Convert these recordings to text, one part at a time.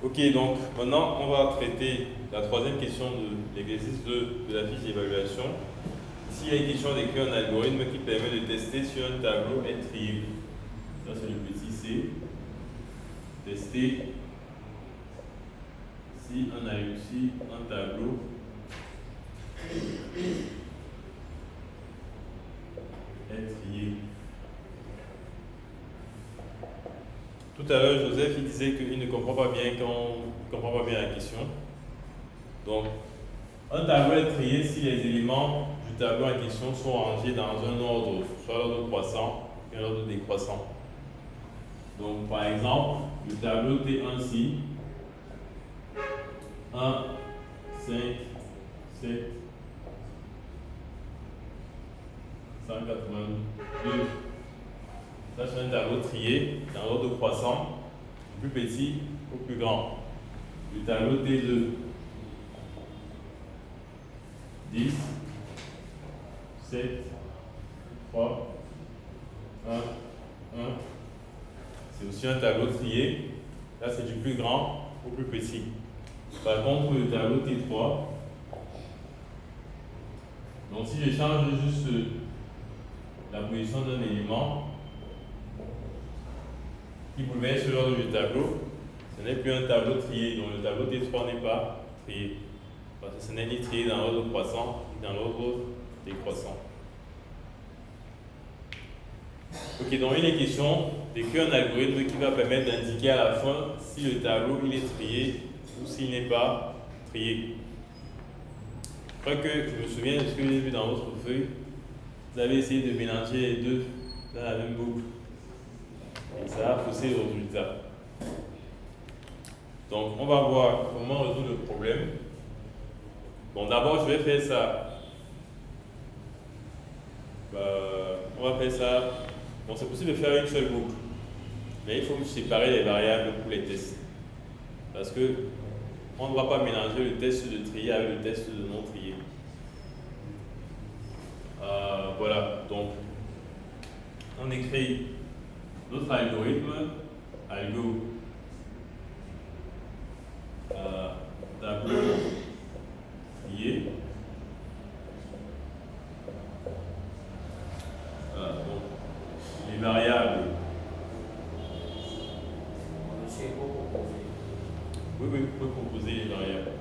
Ok, donc maintenant on va traiter la troisième question de l'exercice de la fiche d'évaluation. Ici, il y a une question d'écrire un algorithme qui permet de tester si un tableau est trié. Ça, c'est le petit C. Tester si on a réussi un tableau est trié. Tout à l'heure, Joseph il disait qu'il ne comprend pas bien la question. Donc, un tableau est trié si les éléments du tableau en question sont rangés dans un ordre, soit l'ordre croissant ou l'ordre décroissant. Donc, par exemple, le tableau T1-ci, 1, 5, 7, 182. Ça, c'est un tableau trié dans l'ordre croissant, du plus petit au plus grand. Le tableau T2, 10, 7, 3, 1, 1. C'est aussi un tableau trié. Là, c'est du plus grand au plus petit. Par contre, le tableau T3, donc si je change juste la position d'un élément qui bouleverse l'ordre du tableau, ce n'est plus un tableau trié. Donc le tableau T3 n'est pas trié. Parce que ce n'est ni trié dans l'ordre croissant, ni dans l'ordre décroissant. Ok, donc il est question d'écrire un algorithme qui va permettre d'indiquer à la fin si le tableau il est trié ou s'il n'est pas trié. Je crois que je me souviens de ce que j'ai vu dans votre feuille. Vous avez essayé de mélanger les deux dans la même boucle. Et ça a faussé le résultat. Donc on va voir comment résoudre le problème. Bon, d'abord je vais faire ça. On va faire ça. Bon, c'est possible de faire une seule boucle. Mais il faut séparer les variables pour les tests. Parce que on ne va pas mélanger le test de trier avec le test de non trier. Voilà, donc on écrit notre algorithme, algo tableau trié. Voilà, donc les variables. Oui, vous pouvez composer les variables.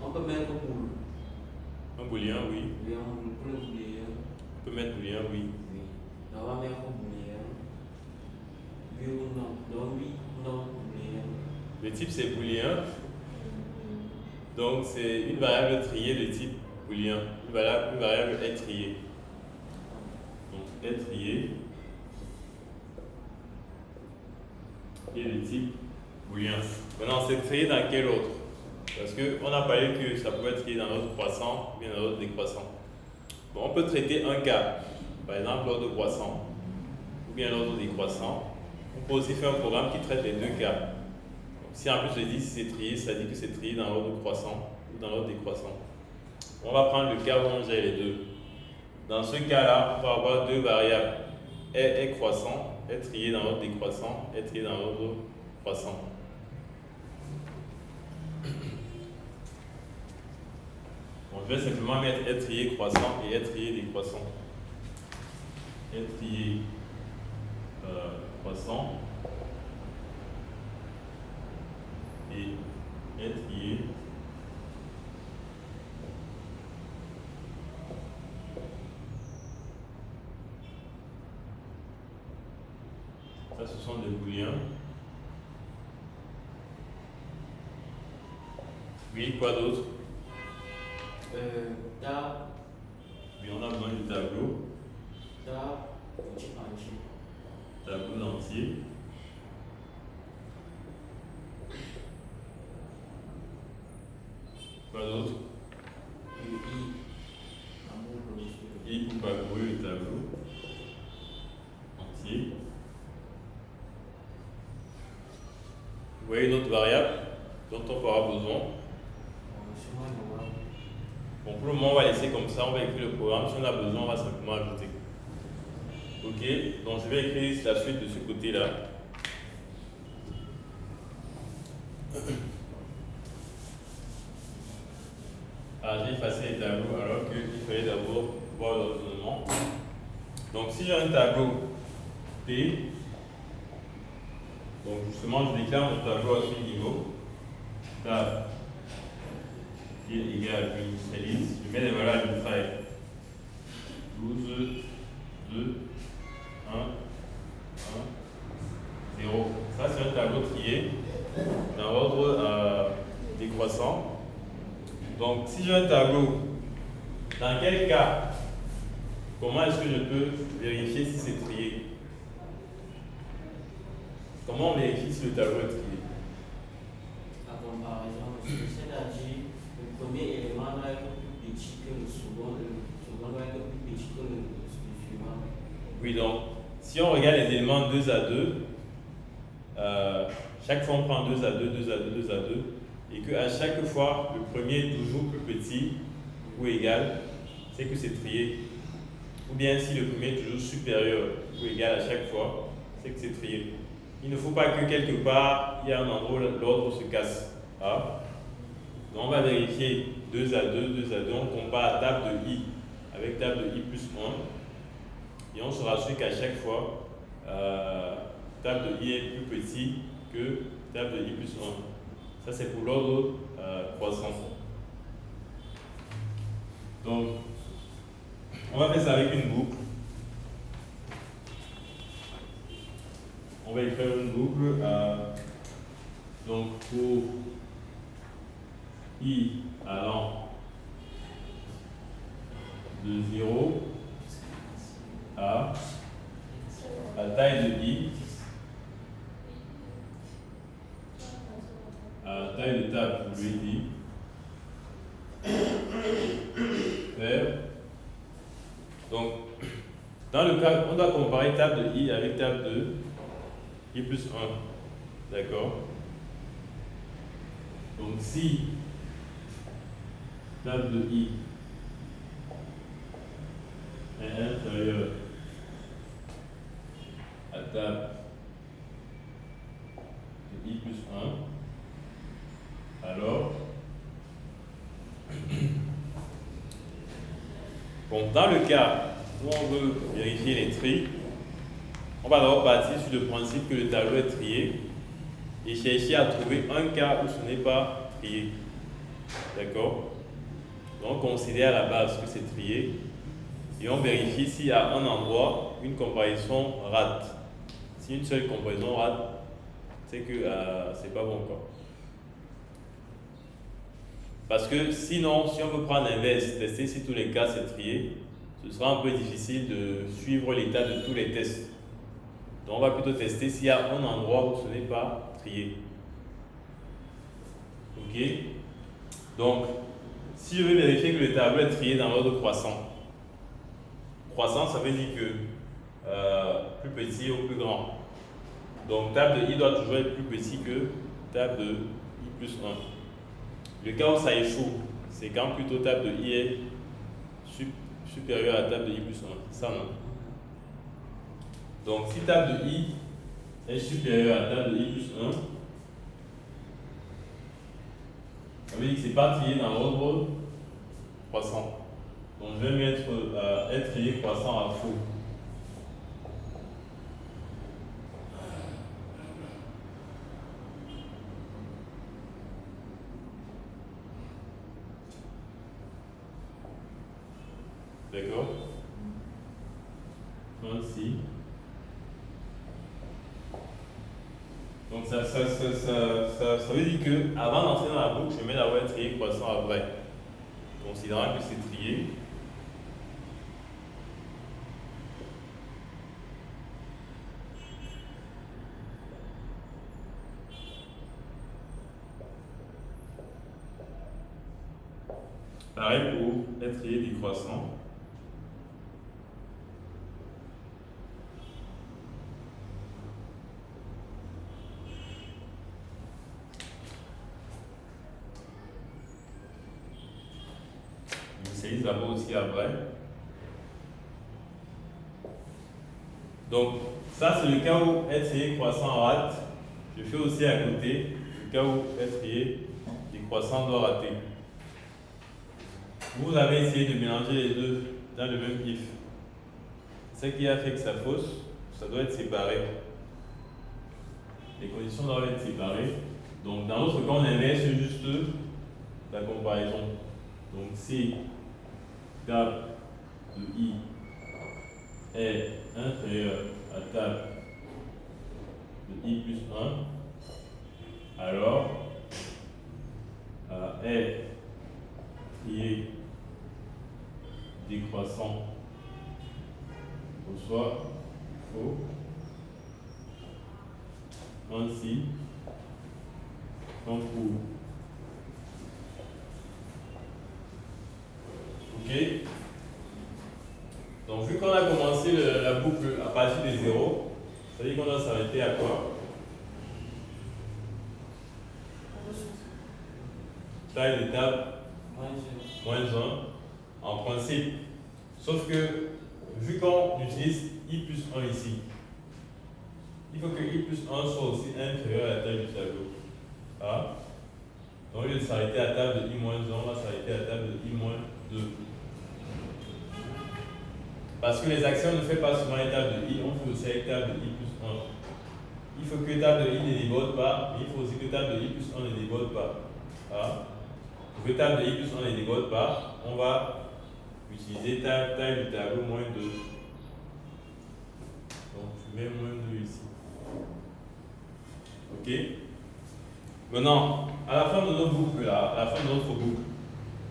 On peut mettre boule. Un booléen, oui. Pour le booléen. On peut mettre booléen, oui. Oui. On va mettre booléen. Oui ou non. Donc oui ou non, booléen. Le type c'est booléen. Donc c'est une variable triée de type booléen. Une variable est triée. Donc est triée. Et de type booléen. Maintenant c'est trié dans quel ordre? Parce qu'on a parlé que ça pouvait être trié dans l'ordre croissant ou bien dans l'ordre décroissant. Bon, on peut traiter un cas, par exemple l'ordre croissant ou bien l'ordre décroissant. On peut aussi faire un programme qui traite les deux cas. Donc, si en plus je dis si c'est trié, ça dit que c'est trié dans l'ordre croissant ou dans l'ordre décroissant. On va prendre le cas où on gère les deux. Dans ce cas-là, on va avoir deux variables. Est croissant, est trié dans l'ordre décroissant, est trié dans l'ordre croissant. Bon, je vais simplement mettre est trié croissant et est trié décroissant. Est trié croissant et est trié ça ce sont des booléens. Oui, quoi d'autre? Oui, on a besoin du tableau. Tableau entier. Quoi d'autre? I pour parcourir le tableau entier. Vous voyez une autre variable dont on aura besoin. Bon, pour le moment, on va laisser comme ça, on va écrire le programme. Si on a besoin, on va simplement ajouter. Ok, Ok, donc je vais écrire la suite de ce côté-là. Ah, j'ai effacé les tableaux alors qu'il fallait d'abord voir l'ordonnement. Donc si j'ai un tableau P, donc justement je déclare mon tableau à ce niveau. Tab qui est égal à l'initialise, je mets les valeurs arbitraires. 12, 2, 1, 1, 0. Ça c'est un tableau trié dans l'ordre décroissant. Donc si j'ai un tableau, dans quel cas, comment est-ce que je peux vérifier si c'est trié? Comment on vérifie si le tableau est trié? La comparaison, c'est-à-dire le premier élément doit être plus petit que le second doit être plus petit que le suivant. Oui, donc si on regarde les éléments 2 à 2, chaque fois on prend 2 à 2, 2 à 2, 2 à 2, et qu'à chaque fois le premier est toujours plus petit ou égal, c'est que c'est trié. Ou bien si le premier est toujours supérieur ou égal à chaque fois, c'est que c'est trié. Il ne faut pas que quelque part, il y a un endroit où l'ordre se casse. Ah. Donc on va vérifier 2 à 2, 2 à 2, on compare table de i avec table de i plus 1. Et on se rassure qu'à chaque fois, table de i est plus petit que table de i plus 1. Ça c'est pour l'ordre croissant. Donc, on va faire ça avec une boucle. On va écrire une boucle. Donc, pour i allant de 0 à taille de i, à taille de table, je lui ai dit, faire. Donc, dans le cas, on doit comparer table de i avec table de i plus 1. D'accord? Donc, si table de i est inférieure à table de i plus 1, alors, bon, dans le cas où on veut vérifier les tris, on va d'abord partir sur le principe que le tableau est trié et chercher à trouver un cas où ce n'est pas trié. D'accord? Donc, on considère à la base que c'est trié et on vérifie s'il y a un endroit où une comparaison rate. Si une seule comparaison rate, c'est que c'est pas bon quoi. Parce que sinon, si on veut prendre l'inverse, tester si tous les cas c'est trié, ce sera un peu difficile de suivre l'état de tous les tests. Donc on va plutôt tester s'il y a un endroit où ce n'est pas trié. Ok? Donc, si je veux vérifier que le tableau est trié dans l'ordre croissant, croissant ça veut dire que plus petit ou plus grand. Donc table de i doit toujours être plus petit que table de i plus 1. Le cas où ça échoue, c'est quand plutôt table de i est supérieure à table de i plus 1. Ça non. Donc si table de i est supérieure à table de i plus 1, ça veut dire que c'est pas trié dans l'ordre croissant. Donc je vais mettre être trié croissant à faux. D'accord? Ainsi. Donc ça veut dire que avant d'entrer dans la boucle, je mets d'abord trié croissant à vrai. Considérant que c'est trié. Pareil pour être trié décroissant. D'abord aussi après. Donc, ça c'est le cas où être trié croissant rate. Je fais aussi à côté le cas où être trié décroissant doit rater. Vous avez essayé de mélanger les deux dans le même if. Ce qui a fait que ça fausse, ça doit être séparé. Les conditions doivent être séparées. Donc, dans notre cas, on inverse juste la comparaison. Donc, si table de I est inférieur à table de I plus 1, alors est trié décroissant soit faux, ainsi qu'on trouve. Ok? Donc, vu qu'on a commencé la boucle à partir de 0, ça veut dire qu'on doit s'arrêter à quoi? Taille de table moins 1 en principe. Sauf que, vu qu'on utilise I plus 1 ici, il faut que I plus 1 soit aussi inférieur à la taille du tableau. Ah. Donc, au lieu de s'arrêter à table de I moins 1, on va s'arrêter à table de I moins 2. Parce que les actions ne font pas seulement étape de I, on fait aussi étape de I plus 1. Il faut que table de I ne déborde pas, mais il faut aussi que table de I plus 1 ne déborde pas. Ah. Pour que table de I plus 1 ne déborde pas, on va utiliser taille du tableau moins 2. Donc, je mets moins 2 ici. Ok? Maintenant, à la fin de notre boucle, là, à la fin de notre boucle,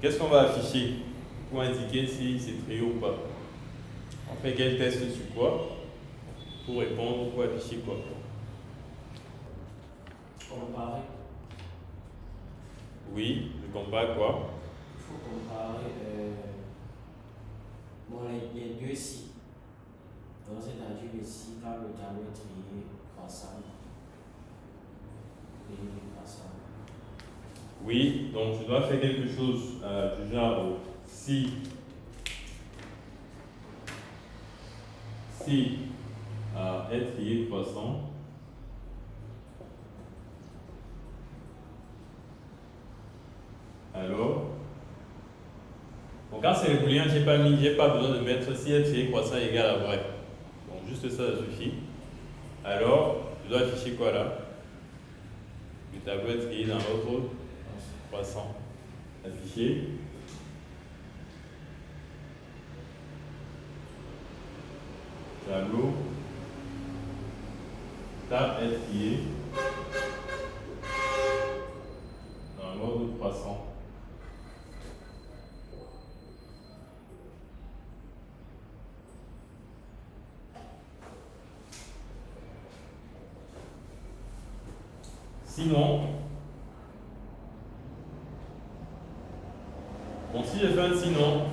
qu'est-ce qu'on va afficher pour indiquer si c'est trio ou pas? On fait quel test sur quoi? Pour répondre, pour afficher quoi? Comparer. Oui, je compare quoi? Il faut comparer les deux si. Donc, c'est-à-dire que si quand le tableau est trié croissant, oui, donc je dois faire quelque chose du genre si est trié croissant, alors bon, quand c'est le booléen, j'ai pas besoin de mettre si est trié croissant égale à vrai. Donc juste ça suffit. Alors, je dois afficher quoi là? Le tableau est trié dans l'autre croissant. Affiché. Tableau. Table est trié dans l'ordre croissant. Sinon, bon, si je fais un sinon,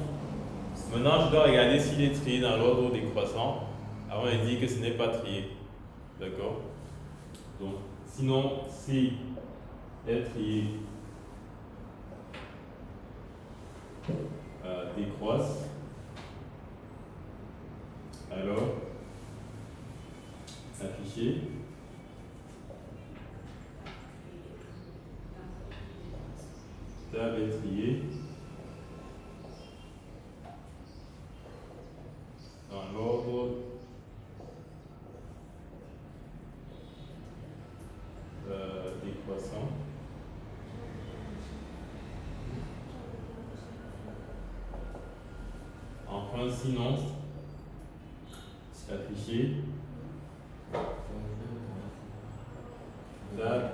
maintenant je dois regarder s'il est trié dans l'ordre décroissant avant de dire que ce n'est pas trié. D'accord? Donc, sinon, si est trié décroisse, alors afficher. Table est trié dans l'ordre décroissant. Enfin, sinon, afficher. Table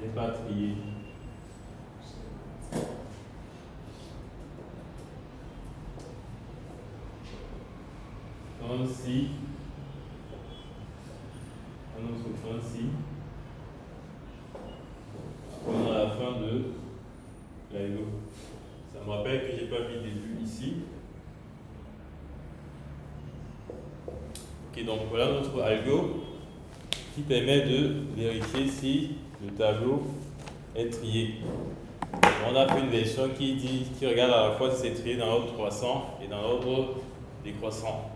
n'est pas trié. Si un autre point si on a la fin de l'algo. Ça me rappelle que j'ai pas mis début ici. Ok, donc voilà notre algo qui permet de vérifier si le tableau est trié. On a fait une version qui regarde à la fois si c'est trié dans l'ordre croissant et dans l'ordre décroissant.